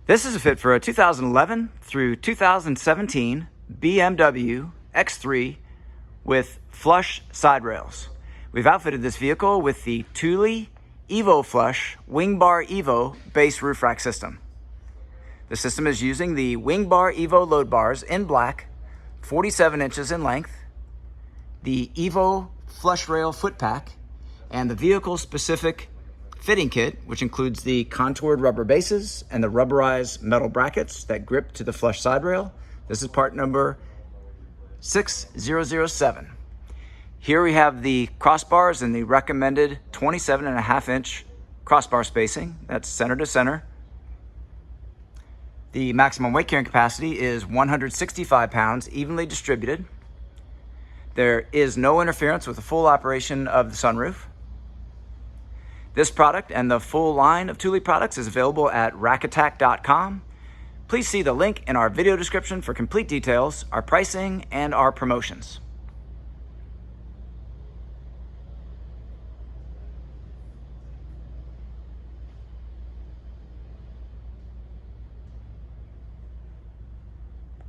This is a fit for a 2011 through 2017 BMW X3 with flush side rails. We've outfitted this vehicle with the Thule EVO Flush WingBar EVO base roof rack system. The system is using the WingBar EVO load bars in black, 47 inches in length, the EVO flush rail foot pack, and the vehicle-specific fitting kit, which includes the contoured rubber bases and the rubberized metal brackets that grip to the flush side rail. This is part number 6007. Here we have the crossbars and the recommended 27.5-inch crossbar spacing. That's center to center. The maximum weight carrying capacity is 165 pounds, evenly distributed. There is no interference with the full operation of the sunroof. This product and the full line of Thule products is available at rackattack.com. Please see the link in our video description for complete details, our pricing, and our promotions.